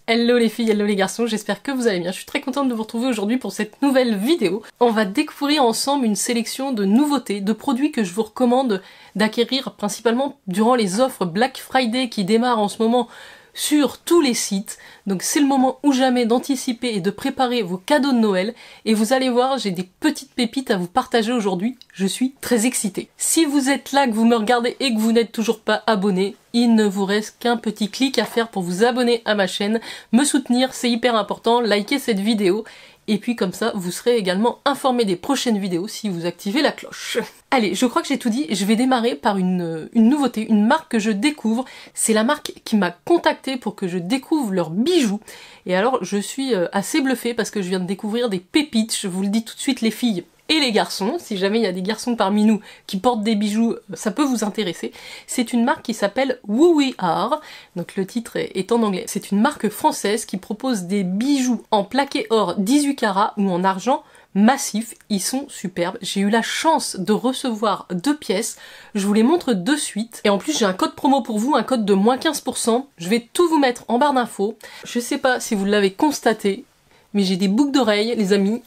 Hello les filles, hello les garçons, j'espère que vous allez bien. Je suis très contente de vous retrouver aujourd'hui pour cette nouvelle vidéo. On va découvrir ensemble une sélection de nouveautés, de produits que je vous recommande d'acquérir principalement durant les offres Black Friday qui démarrent en ce moment sur tous les sites. Donc c'est le moment ou jamais d'anticiper et de préparer vos cadeaux de Noël. Et vous allez voir, j'ai des petites pépites à vous partager aujourd'hui. Je suis très excitée. Si vous êtes là, que vous me regardez et que vous n'êtes toujours pas abonné, il ne vous reste qu'un petit clic à faire pour vous abonner à ma chaîne, me soutenir, c'est hyper important, likez cette vidéo. Et puis comme ça, vous serez également informé des prochaines vidéos si vous activez la cloche. Allez, je crois que j'ai tout dit, je vais démarrer par une nouveauté, une marque que je découvre. C'est la marque qui m'a contactée pour que je découvre leurs bijoux. Et alors, je suis assez bluffée parce que je viens de découvrir des pépites, je vous le dis tout de suite les filles et les garçons. Si jamais il y a des garçons parmi nous qui portent des bijoux, ça peut vous intéresser. C'est une marque qui s'appelle Who We Are, donc le titre est en anglais. C'est une marque française qui propose des bijoux en plaqué or 18 carats ou en argent massif. Ils sont superbes. J'ai eu la chance de recevoir 2 pièces. Je vous les montre de suite. Et en plus, j'ai un code promo pour vous, un code de moins 15%. Je vais tout vous mettre en barre d'infos. Je sais pas si vous l'avez constaté, mais j'ai des boucles d'oreilles, les amis,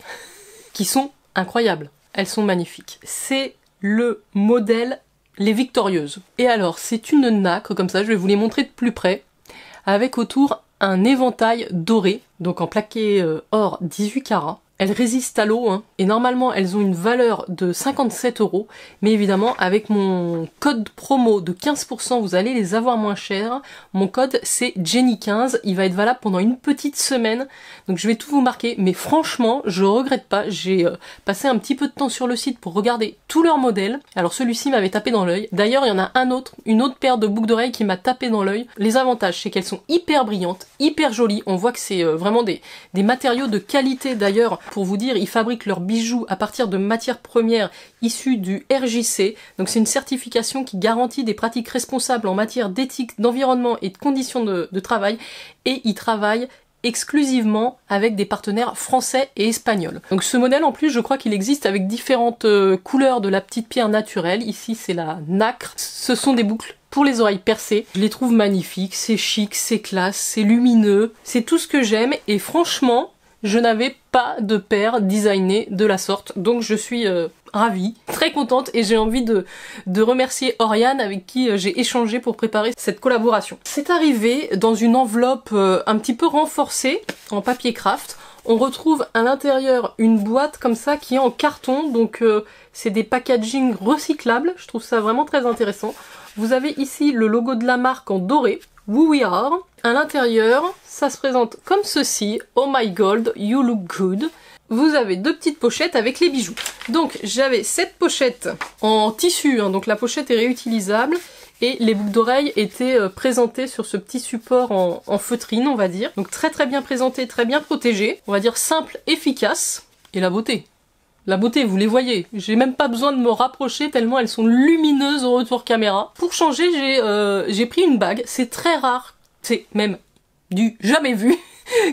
qui sont incroyables. Elles sont magnifiques. C'est le modèle Les Victorieuses. Et alors, c'est une nacre comme ça, je vais vous les montrer de plus près, avec autour un éventail doré, donc en plaqué or 18 carats. Elles résistent à l'eau, hein, et normalement elles ont une valeur de 57 €, mais évidemment avec mon code promo de 15%, vous allez les avoir moins chers. Mon code c'est Jenny15, il va être valable pendant une petite semaine, donc je vais tout vous marquer, mais franchement je regrette pas, j'ai passé un petit peu de temps sur le site pour regarder tous leurs modèles. Alors celui-ci m'avait tapé dans l'œil, d'ailleurs il y en a une autre paire de boucles d'oreilles qui m'a tapé dans l'œil. Les avantages c'est qu'elles sont hyper brillantes, hyper jolies, on voit que c'est vraiment des matériaux de qualité. D'ailleurs, pour vous dire, ils fabriquent leurs bijoux à partir de matières premières issues du RJC. Donc c'est une certification qui garantit des pratiques responsables en matière d'éthique, d'environnement et de conditions de travail. Et ils travaillent exclusivement avec des partenaires français et espagnols. Donc ce modèle en plus, je crois qu'il existe avec différentes couleurs de la petite pierre naturelle. Ici c'est la nacre. Ce sont des boucles pour les oreilles percées. Je les trouve magnifiques, c'est chic, c'est classe, c'est lumineux, c'est tout ce que j'aime et franchement, je n'avais pas de paire designée de la sorte, donc je suis ravie, très contente et j'ai envie de remercier Oriane avec qui j'ai échangé pour préparer cette collaboration. C'est arrivé dans une enveloppe un petit peu renforcée en papier craft. On retrouve à l'intérieur une boîte comme ça qui est en carton, donc c'est des packaging recyclables, je trouve ça vraiment très intéressant. Vous avez ici le logo de la marque en doré, Who We Are. À l'intérieur, ça se présente comme ceci. Oh my god, you look good. Vous avez 2 petites pochettes avec les bijoux. Donc j'avais cette pochette en tissu, hein, donc la pochette est réutilisable. Et les boucles d'oreilles étaient présentées sur ce petit support en feutrine, on va dire. Donc très très bien présenté, très bien protégé. On va dire simple, efficace. Et la beauté. La beauté, vous les voyez. J'ai même pas besoin de me rapprocher tellement elles sont lumineuses au retour caméra. Pour changer, j'ai pris une bague. C'est très rare, c'est même du jamais vu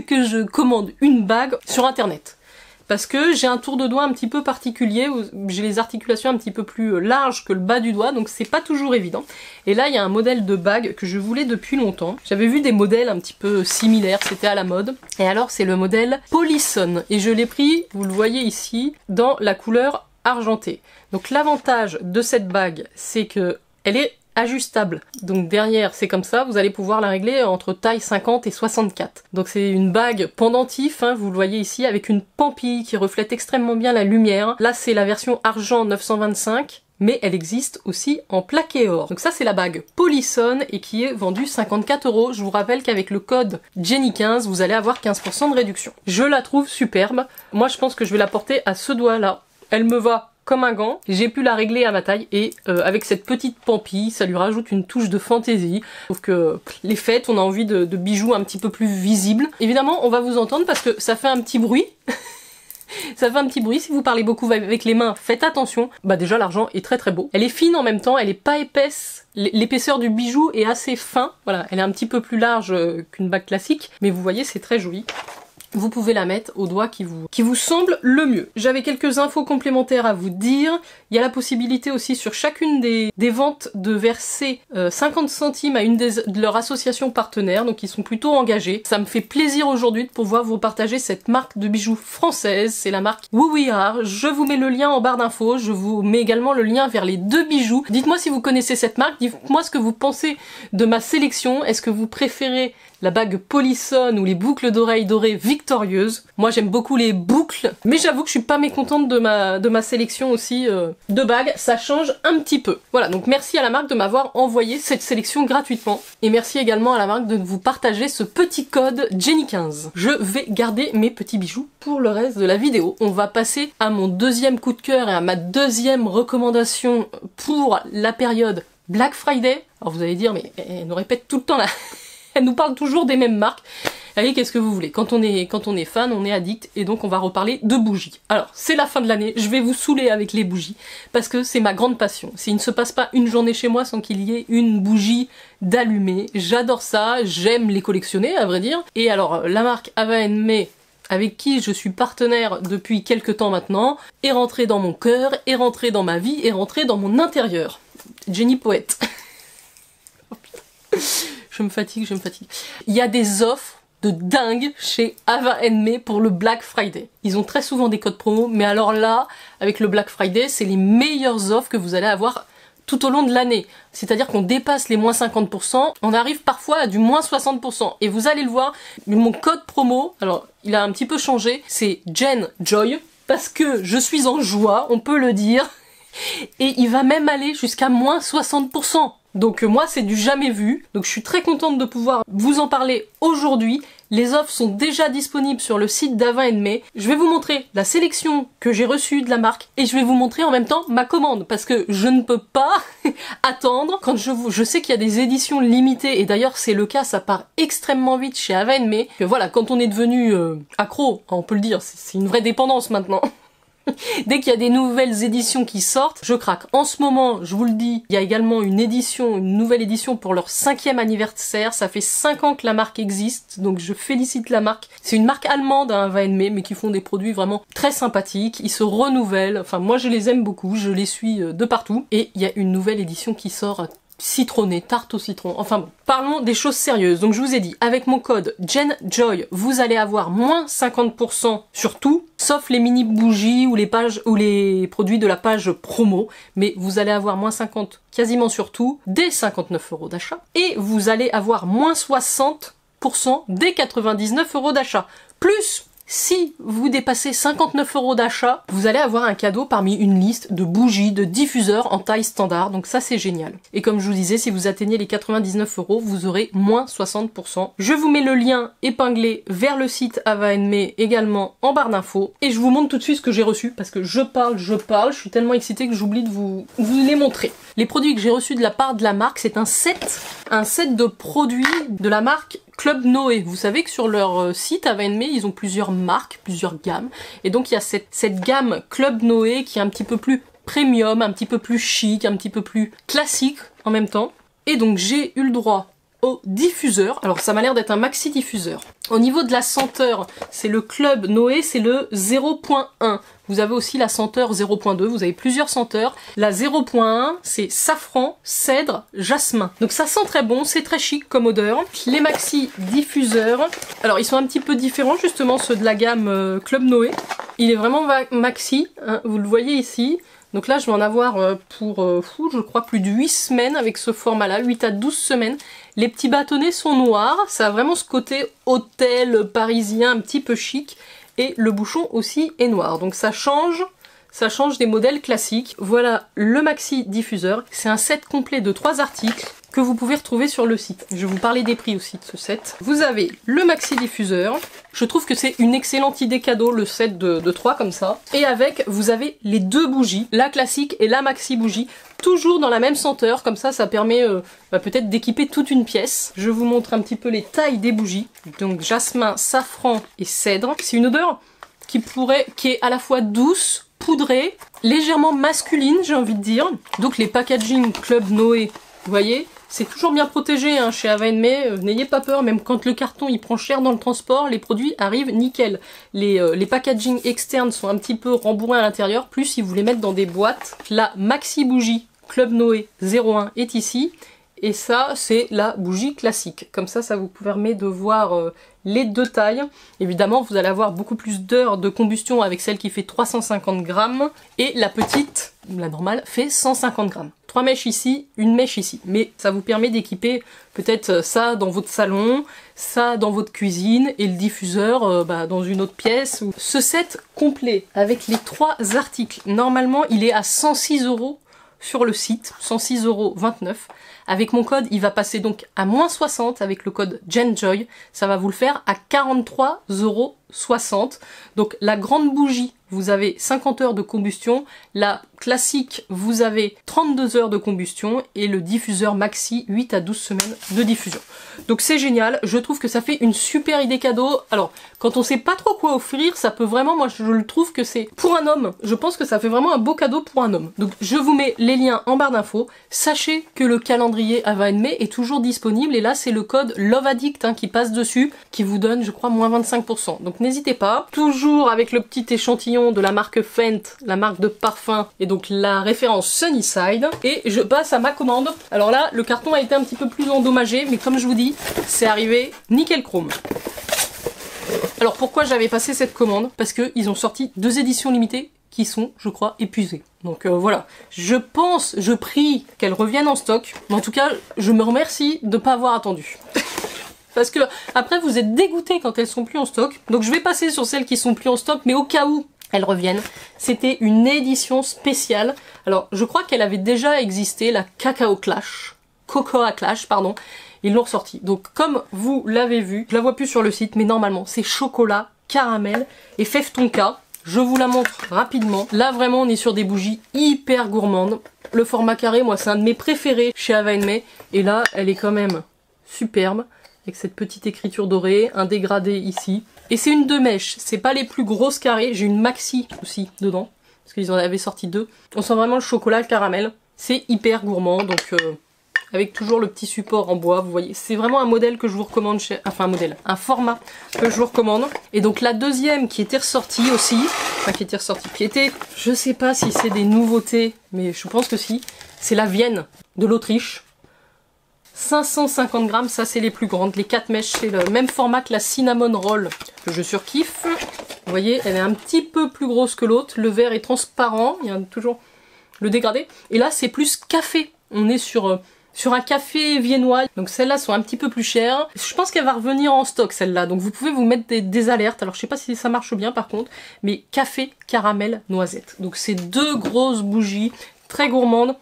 que je commande une bague sur internet. Parce que j'ai un tour de doigt un petit peu particulier, j'ai les articulations un petit peu plus larges que le bas du doigt, donc c'est pas toujours évident. Et là, il y a un modèle de bague que je voulais depuis longtemps. J'avais vu des modèles un petit peu similaires, c'était à la mode. Et alors, c'est le modèle Polisson. Et je l'ai pris, vous le voyez ici, dans la couleur argentée. Donc l'avantage de cette bague, c'est que elle est ajustable. Donc derrière c'est comme ça, vous allez pouvoir la régler entre taille 50 et 64. Donc c'est une bague pendentif, hein, vous le voyez ici, avec une pampille qui reflète extrêmement bien la lumière. Là c'est la version argent 925, mais elle existe aussi en plaqué or. Donc ça c'est la bague Polisson et qui est vendue 54 €. Je vous rappelle qu'avec le code Jenny15, vous allez avoir 15% de réduction. Je la trouve superbe. Moi je pense que je vais la porter à ce doigt là. Elle me va comme un gant, j'ai pu la régler à ma taille et avec cette petite pampille, ça lui rajoute une touche de fantaisie. Je trouve que les fêtes, on a envie de bijoux un petit peu plus visibles. Évidemment, on va vous entendre parce que ça fait un petit bruit. Ça fait un petit bruit, si vous parlez beaucoup avec les mains, faites attention. Bah déjà l'argent est très très beau. Elle est fine en même temps, elle est pas épaisse. L'épaisseur du bijou est assez fin. Voilà, elle est un petit peu plus large qu'une bague classique, mais vous voyez c'est très joli. vous pouvez la mettre au doigt qui vous semble le mieux. J'avais quelques infos complémentaires à vous dire. Il y a la possibilité aussi sur chacune des ventes de verser 50 centimes à une de leurs associations partenaires, donc ils sont plutôt engagés. Ça me fait plaisir aujourd'hui de pouvoir vous partager cette marque de bijoux française, c'est la marque Who We Are. Je vous mets le lien en barre d'infos, je vous mets également le lien vers les deux bijoux. Dites-moi si vous connaissez cette marque, dites-moi ce que vous pensez de ma sélection. Est-ce que vous préférez la bague polissonne ou les boucles d'oreilles dorées victorieuses? Moi j'aime beaucoup les boucles, mais j'avoue que je suis pas mécontente de ma sélection aussi de bagues, ça change un petit peu. Voilà, donc merci à la marque de m'avoir envoyé cette sélection gratuitement, et merci également à la marque de vous partager ce petit code Jenny15. Je vais garder mes petits bijoux pour le reste de la vidéo. On va passer à mon deuxième coup de cœur et à ma deuxième recommandation pour la période Black Friday. Alors vous allez dire, mais elle nous répète tout le temps là. Elle nous parle toujours des mêmes marques. Allez, qu'est-ce que vous voulez? Quand on est fan, on est addict, et donc on va reparler de bougies. Alors, c'est la fin de l'année, je vais vous saouler avec les bougies, parce que c'est ma grande passion. S'il ne se passe pas une journée chez moi sans qu'il y ait une bougie d'allumée, j'adore ça, j'aime les collectionner, à vrai dire. Et alors, la marque Ava & May, avec qui je suis partenaire depuis quelques temps maintenant, est rentrée dans mon cœur, est rentrée dans ma vie, est rentrée dans mon intérieur. Jenny Poète. Je me fatigue. Il y a des offres de dingue chez Ava & May pour le Black Friday. Ils ont très souvent des codes promo, mais alors là, avec le Black Friday, c'est les meilleures offres que vous allez avoir tout au long de l'année. C'est-à-dire qu'on dépasse les moins 50%, on arrive parfois à du moins 60%. Et vous allez le voir, mon code promo, alors il a un petit peu changé, c'est Jen Joy, parce que je suis en joie, on peut le dire, et il va même aller jusqu'à moins 60%. Donc moi c'est du jamais vu, donc je suis très contente de pouvoir vous en parler aujourd'hui. Les offres sont déjà disponibles sur le site d'Ava & May. Je vais vous montrer la sélection que j'ai reçue de la marque, et je vais vous montrer en même temps ma commande, parce que je ne peux pas attendre. Quand je sais qu'il y a des éditions limitées, et d'ailleurs c'est le cas, ça part extrêmement vite chez Ava & May. Que voilà, quand on est devenu accro, on peut le dire, c'est une vraie dépendance maintenant. Dès qu'il y a des nouvelles éditions qui sortent, je craque. En ce moment, je vous le dis, il y a également une nouvelle édition pour leur 5e anniversaire. Ça fait 5 ans que la marque existe, donc je félicite la marque. C'est une marque allemande, hein, Ava & May, mais qui font des produits vraiment très sympathiques. Ils se renouvellent. Enfin, moi, je les aime beaucoup. Je les suis de partout. Et il y a une nouvelle édition qui sort citronné, tarte au citron, enfin bon. Parlons des choses sérieuses. Donc je vous ai dit, avec mon code JenJoy, vous allez avoir moins 50% sur tout, sauf les mini bougies ou les pages ou les produits de la page promo, mais vous allez avoir moins 50 quasiment sur tout, dès 59 € d'achat, et vous allez avoir moins 60% dès 99 € d'achat. Plus, si vous dépassez 59 € d'achat, vous allez avoir un cadeau parmi une liste de bougies, de diffuseurs en taille standard, donc ça c'est génial. Et comme je vous disais, si vous atteignez les 99 €, vous aurez moins 60%. Je vous mets le lien épinglé vers le site Ava & May également en barre d'infos, et je vous montre tout de suite ce que j'ai reçu, parce que je parle, je suis tellement excitée que j'oublie de vous les montrer. Les produits que j'ai reçus de la part de la marque, c'est un set de produits de la marque Club Noé. Vous savez que sur leur site Ava & May, ils ont plusieurs marques, plusieurs gammes. Et donc il y a cette gamme Club Noé qui est un petit peu plus premium, un petit peu plus chic, un petit peu plus classique en même temps. Et donc j'ai eu le droit au diffuseur. Alors ça m'a l'air d'être un maxi diffuseur. Au niveau de la senteur, c'est le Club Noé, c'est le 0.1. Vous avez aussi la senteur 0.2, vous avez plusieurs senteurs. La 0.1, c'est safran, cèdre, jasmin. Donc ça sent très bon, c'est très chic comme odeur. Les maxi diffuseurs, alors ils sont un petit peu différents justement, ceux de la gamme Club Noé. Il est vraiment maxi, hein, vous le voyez ici. Donc là je vais en avoir pour, je crois, plus de 8 semaines avec ce format-là, 8 à 12 semaines. Les petits bâtonnets sont noirs, ça a vraiment ce côté hôtel parisien un petit peu chic. Et le bouchon aussi est noir, donc ça change des modèles classiques. Voilà le maxi diffuseur, c'est un set complet de 3 articles que vous pouvez retrouver sur le site. Je vais vous parler des prix aussi de ce set. Vous avez le maxi diffuseur, je trouve que c'est une excellente idée cadeau, le set de 3 comme ça. Et avec, vous avez les 2 bougies, la classique et la maxi bougie, toujours dans la même senteur, comme ça permet peut-être d'équiper toute une pièce. Je vous montre un petit peu les tailles des bougies. Donc jasmin, safran et cèdre. C'est une odeur qui est à la fois douce, poudrée, légèrement masculine, j'ai envie de dire. Donc les packaging Club Noé, vous voyez, C'est toujours bien protégé hein, chez Ava May, n'ayez pas peur, même quand le carton il prend cher dans le transport, les produits arrivent nickel. Les packaging externes sont un petit peu rembourrés à l'intérieur, plus si vous les mettez dans des boîtes. La maxi bougie Club Noé 01 est ici. Et ça, c'est la bougie classique. Comme ça vous permet de voir les deux tailles. Évidemment, vous allez avoir beaucoup plus d'heures de combustion avec celle qui fait 350 grammes. Et la petite, la normale, fait 150 grammes. 3 mèches ici, une mèche ici. Mais ça vous permet d'équiper peut-être ça dans votre salon, ça dans votre cuisine, et le diffuseur dans une autre pièce. Ce set complet, avec les 3 articles, normalement, il est à 106 € sur le site, 106,29 €. Avec mon code, il va passer donc à moins 60 avec le code JenJoy. Ça va vous le faire à 43,60 €. Donc la grande bougie, vous avez 50 heures de combustion. La classique, vous avez 32 heures de combustion. Et le diffuseur maxi, 8 à 12 semaines de diffusion. Donc c'est génial. Je trouve que ça fait une super idée cadeau. Alors, quand on sait pas trop quoi offrir, ça peut vraiment, moi je le trouve que c'est pour un homme. Je pense que ça fait vraiment un beau cadeau pour un homme. Donc je vous mets les liens en barre d'infos. Sachez que le calendrier Ava May est toujours disponible. Et là, c'est le code LOVEADDICT qui passe dessus, qui vous donne, je crois, moins 25%. Donc n'hésitez pas. Toujours avec le petit échantillon de la marque Fendt, la marque de parfum, et donc la référence Sunnyside. Et je passe à ma commande. Alors là, le carton a été un petit peu plus endommagé, mais comme je vous dis, c'est arrivé nickel chrome. Alors pourquoi j'avais passé cette commande? Parce qu'ils ont sorti 2 éditions limitées qui sont, je crois, épuisées. Donc voilà, je prie qu'elles reviennent en stock. Mais en tout cas, je me remercie de ne pas avoir attendu. Parce que après vous êtes dégoûtés quand elles sont plus en stock. Donc je vais passer sur celles qui sont plus en stock, mais au cas où elles reviennent. C'était une édition spéciale. Alors je crois qu'elle avait déjà existé, la Cocoa Clash, pardon. Ils l'ont ressorti. Donc comme vous l'avez vu, je la vois plus sur le site, mais normalement c'est chocolat, caramel et fève tonka. Je vous la montre rapidement. Là vraiment on est sur des bougies hyper gourmandes. Le format carré, moi c'est un de mes préférés chez Ava May. Et là elle est quand même superbe. Avec cette petite écriture dorée, un dégradé ici. Et c'est une 2 mèches, c'est pas les plus grosses carrées, j'ai une maxi aussi dedans, parce qu'ils en avaient sorti 2. On sent vraiment le chocolat, le caramel, c'est hyper gourmand, donc avec toujours le petit support en bois, vous voyez. C'est vraiment un modèle que je vous recommande, un format que je vous recommande. Et donc la deuxième qui était ressortie aussi, qui était, je sais pas si c'est des nouveautés, mais je pense que si, c'est la Vienne de l'Autriche. 550 grammes, ça c'est les plus grandes. Les 4 mèches, c'est le même format que la Cinnamon Roll, que je surkiffe. Vous voyez, elle est un petit peu plus grosse que l'autre. Le verre est transparent, il y a toujours le dégradé. Et là, c'est plus café. On est sur un café viennois. Donc celles-là sont un petit peu plus chères. Je pense qu'elle va revenir en stock, celle-là. Donc vous pouvez vous mettre des alertes. Alors je sais pas si ça marche bien par contre. Mais café, caramel, noisette. Donc c'est 2 grosses bougies, très gourmandes.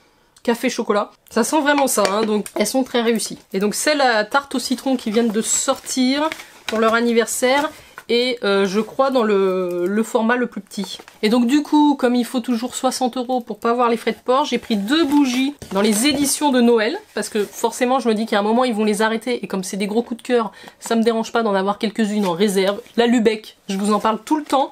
Café chocolat, ça sent vraiment ça, hein, donc elles sont très réussies. Et donc celles à tarte au citron qui viennent de sortir pour leur anniversaire, et je crois dans le format le plus petit. Et donc du coup, comme il faut toujours 60 € pour pas avoir les frais de port, j'ai pris 2 bougies dans les éditions de Noël, parce que forcément je me dis qu'à un moment ils vont les arrêter, et comme c'est des gros coups de cœur, ça me dérange pas d'en avoir quelques-unes en réserve. La Lubeck, je vous en parle tout le temps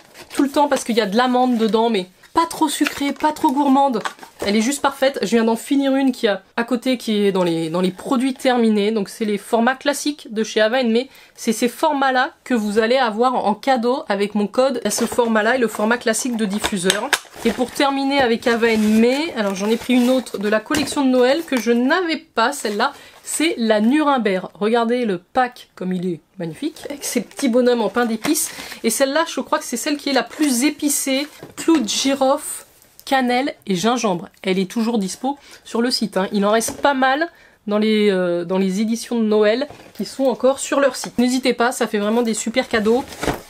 parce qu'il y a de l'amande dedans, mais pas trop sucrée, pas trop gourmande. Elle est juste parfaite. Je viens d'en finir une qui a à côté qui est dans les produits terminés. Donc c'est les formats classiques de chez Ava May. C'est ces formats-là que vous allez avoir en cadeau avec mon code. Ce format-là est le format classique de diffuseur. Et pour terminer avec Ava May, alors j'en ai pris une autre de la collection de Noël que je n'avais pas, celle-là. C'est la Nuremberg. Regardez le pack comme il est magnifique, avec ces petits bonhommes en pain d'épices. Et celle-là, je crois que c'est celle qui est la plus épicée. Clou de girofle, cannelle et gingembre. Elle est toujours dispo sur le site, hein. Il en reste pas mal dans les éditions de Noël qui sont encore sur leur site. N'hésitez pas, ça fait vraiment des super cadeaux.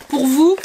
Pour vous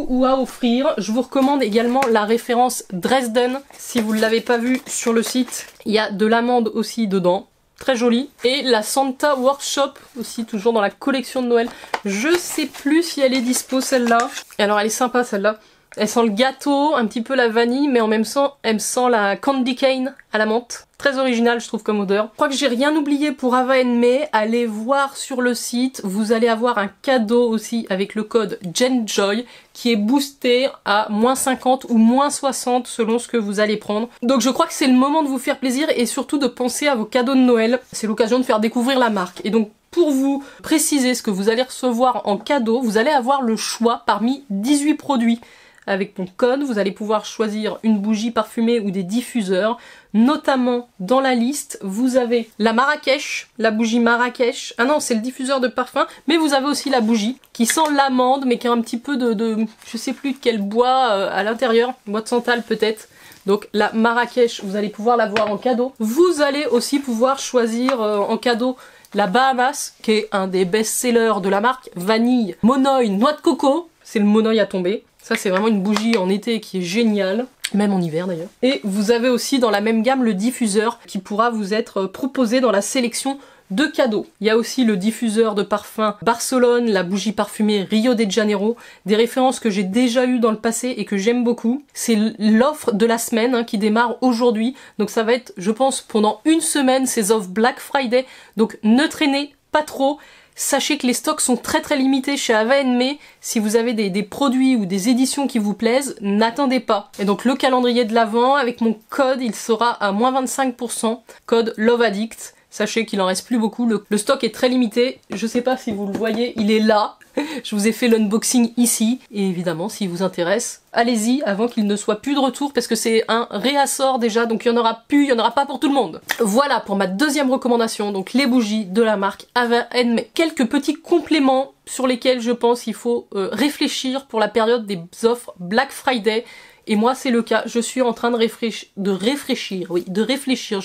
ou à offrir, je vous recommande également la référence Dresden. Si vous ne l'avez pas vue sur le site, il y a de l'amande aussi dedans. Très jolie. Et la Santa Workshop aussi, toujours dans la collection de Noël. Je sais plus si elle est dispo celle-là. Et alors elle est sympa celle-là. Elle sent le gâteau, un petit peu la vanille, mais en même temps, elle sent la candy cane à la menthe. Très original, je trouve, comme odeur. Je crois que j'ai rien oublié pour Ava May. Allez voir sur le site. Vous allez avoir un cadeau aussi avec le code JenJoy qui est boosté à -50 ou -60 selon ce que vous allez prendre. Donc je crois que c'est le moment de vous faire plaisir et surtout de penser à vos cadeaux de Noël. C'est l'occasion de faire découvrir la marque. Et donc pour vous préciser ce que vous allez recevoir en cadeau, vous allez avoir le choix parmi 18 produits. Avec mon code, vous allez pouvoir choisir une bougie parfumée ou des diffuseurs. Notamment, dans la liste, vous avez la Marrakech, la bougie Marrakech. Ah non, c'est le diffuseur de parfum, mais vous avez aussi la bougie qui sent l'amande, mais qui a un petit peu de je sais plus de quel bois à l'intérieur, bois de santal peut-être. Donc la Marrakech, vous allez pouvoir l'avoir en cadeau. Vous allez aussi pouvoir choisir en cadeau la Bahamas, qui est un des best-sellers de la marque. Vanille, monoï, noix de coco. C'est le monoï à tomber. Ça, c'est vraiment une bougie en été qui est géniale, même en hiver d'ailleurs. Et vous avez aussi dans la même gamme le diffuseur qui pourra vous être proposé dans la sélection de cadeaux. Il y a aussi le diffuseur de parfum Barcelone, la bougie parfumée Rio de Janeiro, des références que j'ai déjà eues dans le passé et que j'aime beaucoup. C'est l'offre de la semaine qui démarre aujourd'hui, donc ça va être, je pense, pendant une semaine, ces offres Black Friday, donc ne traînez pas trop. Sachez que les stocks sont très limités chez Ava May. Si vous avez des produits ou des éditions qui vous plaisent, n'attendez pas. Et donc le calendrier de l'Avent, avec mon code, il sera à -25%, code LOVEADDICT. Sachez qu'il en reste plus beaucoup, le stock est très limité, je sais pas si vous le voyez, il est là. Je vous ai fait l'unboxing ici, et évidemment, s'il vous intéresse, allez-y avant qu'il ne soit plus de retour, parce que c'est un réassort déjà, donc il y en aura plus, il y en aura pas pour tout le monde. Voilà pour ma deuxième recommandation, donc les bougies de la marque Ava May. Quelques petits compléments sur lesquels je pense qu'il faut réfléchir pour la période des offres Black Friday. Et moi c'est le cas, je suis en train de réfléchir, je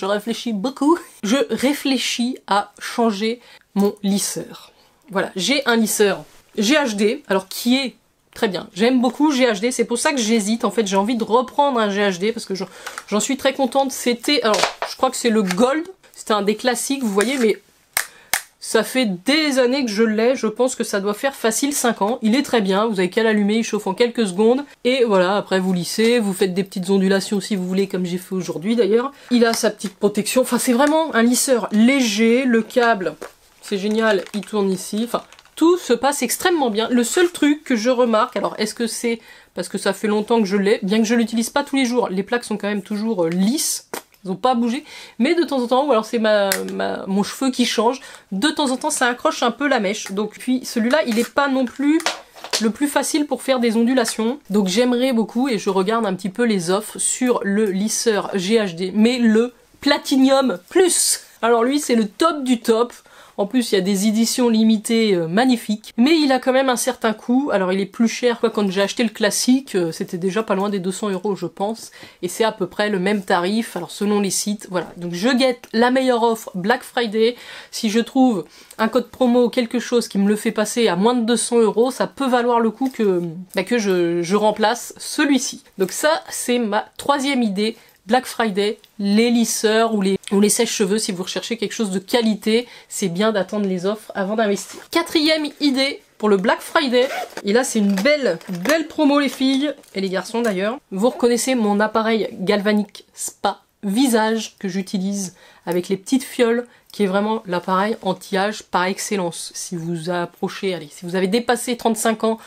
réfléchis beaucoup. Je réfléchis à changer mon lisseur. Voilà, j'ai un lisseur GHD, alors qui est très bien, j'aime beaucoup GHD, c'est pour ça que j'hésite, en fait j'ai envie de reprendre un GHD parce que j'en suis très contente. C'était, alors je crois que c'est le Gold, c'était un des classiques, vous voyez, mais ça fait des années que je l'ai, je pense que ça doit faire facile 5 ans. Il est très bien, vous avez qu'à l'allumer, il chauffe en quelques secondes. Et voilà, après vous lissez, vous faites des petites ondulations si vous voulez, comme j'ai fait aujourd'hui d'ailleurs. Il a sa petite protection, enfin c'est vraiment un lisseur léger, le câble, c'est génial, il tourne ici, enfin tout se passe extrêmement bien. Le seul truc que je remarque, alors est-ce que c'est parce que ça fait longtemps que je l'ai, bien que je l'utilise pas tous les jours, les plaques sont quand même toujours lisses. Ils n'ont pas bougé, mais de temps en temps, ou alors c'est mon cheveu qui change, de temps en temps ça accroche un peu la mèche. Donc puis celui-là il n'est pas non plus le plus facile pour faire des ondulations. Donc j'aimerais beaucoup, et je regarde un petit peu les offres sur le lisseur GHD, mais le Platinum Plus. Alors lui c'est le top du top. En plus, il y a des éditions limitées magnifiques. Mais il a quand même un certain coût. Alors, il est plus cher. Quand j'ai acheté le classique, c'était déjà pas loin des 200 €, je pense. Et c'est à peu près le même tarif. Alors, selon les sites, voilà. Donc, je guette la meilleure offre Black Friday. Si je trouve un code promo ou quelque chose qui me le fait passer à moins de 200 €, ça peut valoir le coup que je remplace celui-ci. Donc ça, c'est ma troisième idée. Black Friday, les lisseurs ou les sèche-cheveux, si vous recherchez quelque chose de qualité, c'est bien d'attendre les offres avant d'investir. Quatrième idée pour le Black Friday, et là c'est une belle promo les filles, et les garçons d'ailleurs. Vous reconnaissez mon appareil galvanique spa visage que j'utilise avec les petites fioles, qui est vraiment l'appareil anti-âge par excellence. Si vous approchez, allez, si vous avez dépassé 35 ans,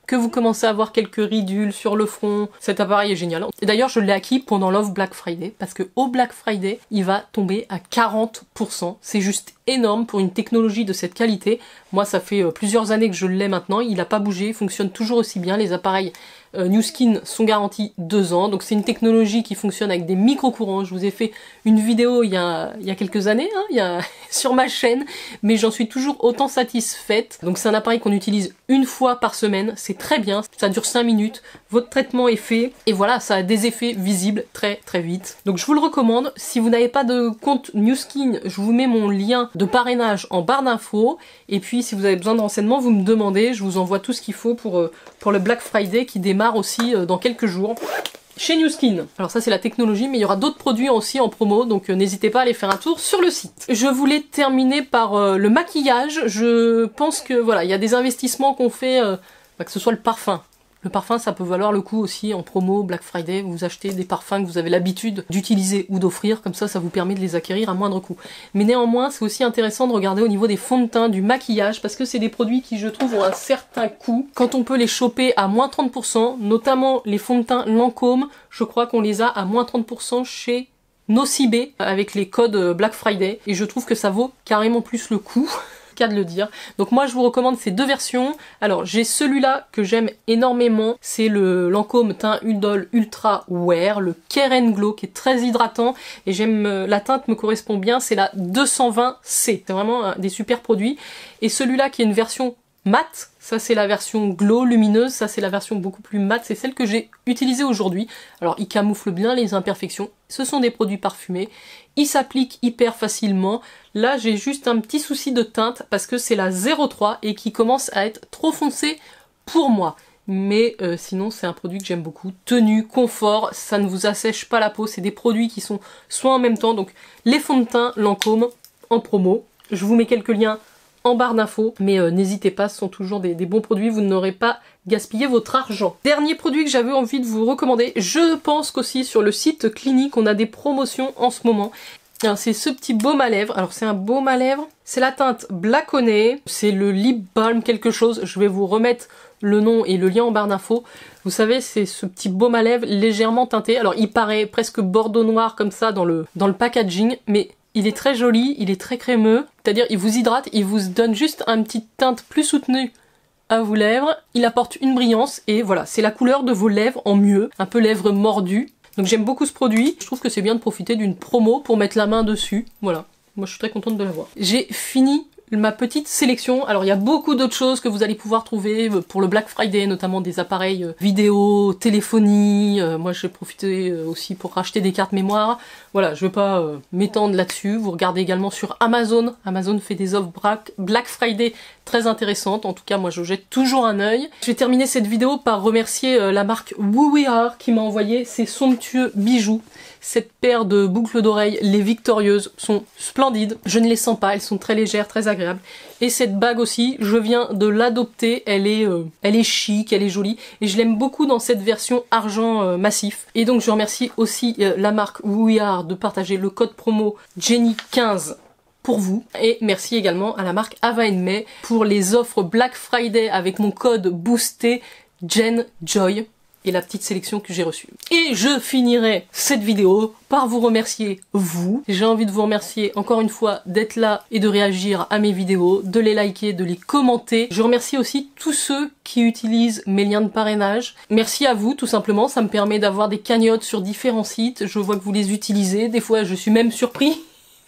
que vous commencez à avoir quelques ridules sur le front, cet appareil est génial. Et d'ailleurs, je l'ai acquis pendant l'offre Black Friday, parce que au Black Friday, il va tomber à 40%. C'est juste énorme pour une technologie de cette qualité. Moi, ça fait plusieurs années que je l'ai maintenant, il n'a pas bougé, il fonctionne toujours aussi bien. Les appareils Nu Skin sont garantis 2 ans, donc c'est une technologie qui fonctionne avec des micro-courants. Je vous ai fait une vidéo il y a quelques années, hein, sur ma chaîne, mais j'en suis toujours autant satisfaite. Donc c'est un appareil qu'on utilise une fois par semaine, c'est très bien, ça dure 5 minutes, votre traitement est fait, et voilà, ça a des effets visibles très vite. Donc je vous le recommande. Si vous n'avez pas de compte Nu Skin, je vous mets mon lien de parrainage en barre d'infos, et puis si vous avez besoin de renseignements, vous me demandez, je vous envoie tout ce qu'il faut pour le Black Friday qui démarre aussi dans quelques jours chez Nu Skin. Alors ça c'est la technologie, mais il y aura d'autres produits aussi en promo, donc n'hésitez pas à aller faire un tour sur le site. Je voulais terminer par le maquillage. Je pense que voilà, il y a des investissements qu'on fait, que ce soit le parfum, Le parfum, ça peut valoir le coup aussi en promo, Black Friday, vous achetez des parfums que vous avez l'habitude d'utiliser ou d'offrir, comme ça vous permet de les acquérir à moindre coût. Mais néanmoins, c'est aussi intéressant de regarder au niveau des fonds de teint, du maquillage, parce que c'est des produits qui, je trouve, ont un certain coût. Quand on peut les choper à moins 30%, notamment les fonds de teint Lancôme, je crois qu'on les a à moins 30% chez Nocibé avec les codes Black Friday, et je trouve que ça vaut carrément plus le coup. Cas de le dire. Donc moi je vous recommande ces deux versions. Alors j'ai celui-là que j'aime énormément, c'est le Lancôme teint Idol Ultra Wear, le Care & Glow, qui est très hydratant, et j'aime, la teinte me correspond bien, c'est la 220C. C'est vraiment des super produits. Et celui-là qui est une version mat, ça c'est la version glow lumineuse, ça c'est la version beaucoup plus mat, c'est celle que j'ai utilisée aujourd'hui. Alors il camoufle bien les imperfections, ce sont des produits parfumés, ils s'appliquent hyper facilement. Là j'ai juste un petit souci de teinte parce que c'est la 03 et qui commence à être trop foncé pour moi. Mais sinon c'est un produit que j'aime beaucoup. Tenue, confort, ça ne vous assèche pas la peau, c'est des produits qui sont soit en même temps, donc les fonds de teint Lancôme en promo, je vous mets quelques liens en barre d'infos, mais n'hésitez pas, ce sont toujours des bons produits, vous n'aurez pas gaspillé votre argent. Dernier produit que j'avais envie de vous recommander, je pense qu'aussi sur le site Clinique, on a des promotions en ce moment. C'est ce petit baume à lèvres, alors c'est un baume à lèvres, c'est la teinte Black Honey, c'est le Lip Balm quelque chose, je vais vous remettre le nom et le lien en barre d'infos. Vous savez, c'est ce petit baume à lèvres légèrement teinté, alors il paraît presque bordeaux noir comme ça dans le packaging, mais il est très joli, il est très crémeux, c'est-à-dire il vous hydrate, il vous donne juste une petite teinte plus soutenue à vos lèvres, il apporte une brillance et voilà, c'est la couleur de vos lèvres en mieux, un peu lèvres mordues. Donc j'aime beaucoup ce produit, je trouve que c'est bien de profiter d'une promo pour mettre la main dessus, voilà. Moi je suis très contente de l'avoir. J'ai fini ma petite sélection. Alors il y a beaucoup d'autres choses que vous allez pouvoir trouver pour le Black Friday, notamment des appareils vidéo, téléphonie. Moi j'ai profité aussi pour racheter des cartes mémoire. Voilà, je vais pas m'étendre là-dessus. Vous regardez également sur Amazon. Amazon fait des offres Black Friday très intéressantes. En tout cas, moi je jette toujours un œil. Je vais terminer cette vidéo par remercier la marque Who We Are qui m'a envoyé ces somptueux bijoux. Cette paire de boucles d'oreilles, les Victorieuses, sont splendides. Je ne les sens pas, elles sont très légères, très agréables. Et cette bague aussi, je viens de l'adopter. Elle est chic, elle est jolie. Et je l'aime beaucoup dans cette version argent massif. Et donc je remercie aussi la marque Who We Are de partager le code promo Jenny15 pour vous. Et merci également à la marque Ava May pour les offres Black Friday avec mon code boosté JenJoy. Et la petite sélection que j'ai reçue. Et je finirai cette vidéo par vous remercier, vous. J'ai envie de vous remercier encore une fois d'être là et de réagir à mes vidéos, de les liker, de les commenter. Je remercie aussi tous ceux qui utilisent mes liens de parrainage. Merci à vous, tout simplement. Ça me permet d'avoir des cagnottes sur différents sites. Je vois que vous les utilisez. Des fois, je suis même surpris.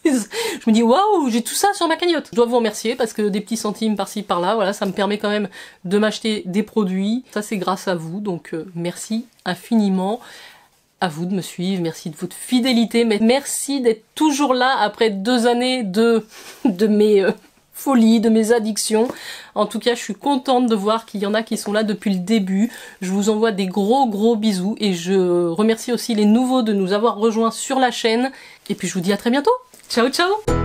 Je me dis waouh, j'ai tout ça sur ma cagnotte. Je dois vous remercier parce que des petits centimes par-ci par-là, voilà, ça me permet quand même de m'acheter des produits. Ça c'est grâce à vous, donc merci infiniment à vous de me suivre, merci de votre fidélité, mais merci d'être toujours là après 2 années de mes folies, de mes addictions. En tout cas, je suis contente de voir qu'il y en a qui sont là depuis le début. Je vous envoie des gros bisous et je remercie aussi les nouveaux de nous avoir rejoints sur la chaîne. Et puis je vous dis à très bientôt. Ciao ciao!